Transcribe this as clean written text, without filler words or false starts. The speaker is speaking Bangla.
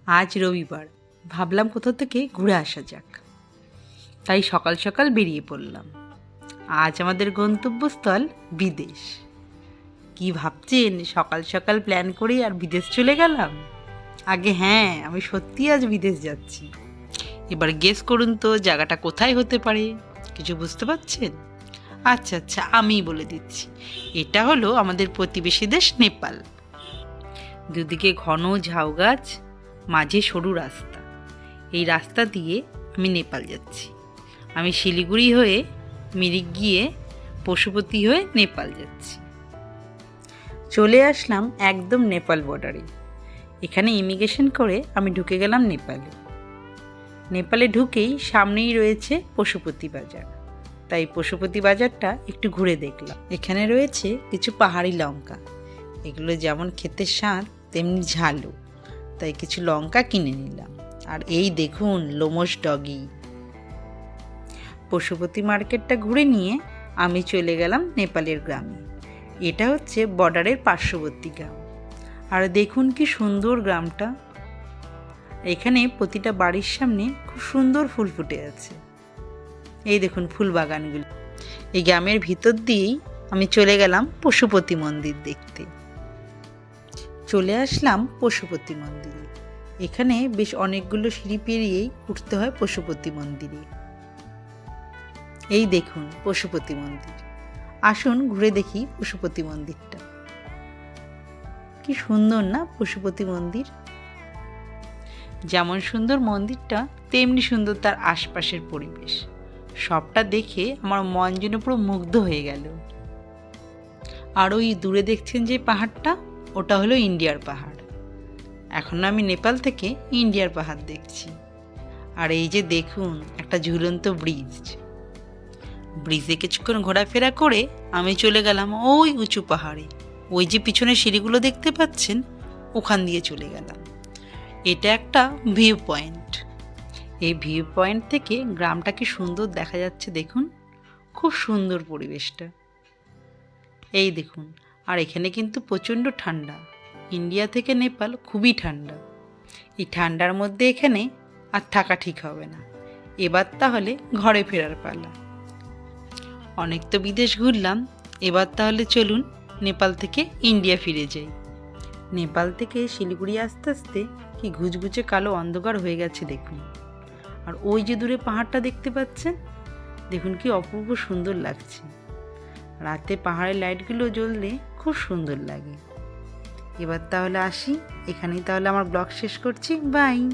আজ রবিবার, ভাবলাম কোথাও থেকে ঘুরে আসা যাক। তাই সকাল সকাল বেরিয়ে পড়লাম। আজ আমাদের গন্তব্যস্থল বিদেশ। কি ভাবছেন, সকাল সকাল প্ল্যান করে আর বিদেশ চলে গেলাম? আগে হ্যাঁ, আমি সত্যি আজ বিদেশ যাচ্ছি। এবার গেস করুন তো জায়গাটা কোথায় হতে পারে? কিছু বুঝতে পারছেন? আচ্ছা আচ্ছা, আমিই বলে দিচ্ছি। এটা হলো আমাদের প্রতিবেশী দেশ নেপাল। দুদিকে ঘন ঝাউ গাছ, মাঝে সরু রাস্তা। এই রাস্তা দিয়ে আমি নেপাল যাচ্ছি। আমি শিলিগুড়ি হয়ে মিরিক গিয়ে পশুপতি হয়ে নেপাল যাচ্ছি। চলে আসলাম একদম নেপাল বর্ডারে। এখানে ইমিগ্রেশন করে আমি ঢুকে গেলাম নেপালে। নেপালে ঢুকেই সামনেই রয়েছে পশুপতি বাজার। তাই পশুপতি বাজারটা একটু ঘুরে দেখলাম। এখানে রয়েছে কিছু পাহাড়ি লঙ্কা। এগুলো যেমন খেতে স্বাদ তেমনি ঝালও। তাই কিছু লঙ্কা কিনে নিলাম। আর এই দেখুন লোমশ ডগি। পশুপতি মার্কেটটা ঘুরে নিয়ে আমি চলে গেলাম নেপালের গ্রামে। এটা হচ্ছে বর্ডারের পার্শ্ববর্তী গ্রাম। আর দেখুন কি সুন্দর গ্রামটা। এখানে প্রতিটা বাড়ির সামনে খুব সুন্দর ফুল ফুটে আছে। এই দেখুন ফুল বাগানগুলো। এই গ্রামের ভিতর দিয়েই আমি চলে গেলাম পশুপতি মন্দির দেখতে। চলে আসলাম পশুপতি মন্দিরে। এখানে বেশ অনেকগুলো সিঁড়ি পেরিয়েই উঠতে হয় পশুপতি মন্দিরে। এই দেখুন পশুপতি মন্দির। আসুন ঘুরে দেখি পশুপতি মন্দিরটা। কি সুন্দর না পশুপতি মন্দির। যেমন সুন্দর মন্দিরটা, তেমনি সুন্দর তার আশপাশের পরিবেশ। সবটা দেখে আমার মন যেন পুরো মুগ্ধ হয়ে গেল। আর ওই দূরে দেখছেন যে পাহাড়টা, ওটা হলো ইন্ডিয়ার পাহাড়। এখন আমি নেপাল থেকে ইন্ডিয়ার পাহাড় দেখছি। আর এই যে দেখুন একটা ঝুলন্ত ব্রিজ। ব্রিজে কিছুক্ষণ ঘোরাফেরা করে আমি চলে গেলাম ওই উঁচু পাহাড়ে। ওই যে পিছনে সিঁড়িগুলো দেখতে পাচ্ছেন, ওখান দিয়ে চলে গেলাম। এটা একটা ভিউ পয়েন্ট। এই ভিউ পয়েন্ট থেকে গ্রামটা কি সুন্দর দেখা যাচ্ছে দেখুন। খুব সুন্দর পরিবেশটা। এই দেখুন। আর এখানে কিন্তু প্রচণ্ড ঠান্ডা। ইন্ডিয়া থেকে নেপাল খুবই ঠান্ডা। এই ঠান্ডার মধ্যে এখানে আর থাকা ঠিক হবে না। এবার তাহলে ঘরে ফেরার পালা। অনেক তো বিদেশ ঘুরলাম, এবার তাহলে চলুন নেপাল থেকে ইন্ডিয়া ফিরে যাই। নেপাল থেকে শিলিগুড়ি আসতে আসতে কি ঘুচঘুচে কালো অন্ধকার হয়ে গেছে দেখুন। আর ওই যে দূরে পাহাড়টা দেখতে পাচ্ছেন, দেখুন কি অপূর্ব সুন্দর লাগছে। রাতে পাহাড়ের লাইটগুলো জ্বললে খুব সুন্দর লাগে। এবার তাহলে আসি, এখানেই তাহলে আমার ব্লগ শেষ করছি। বাই।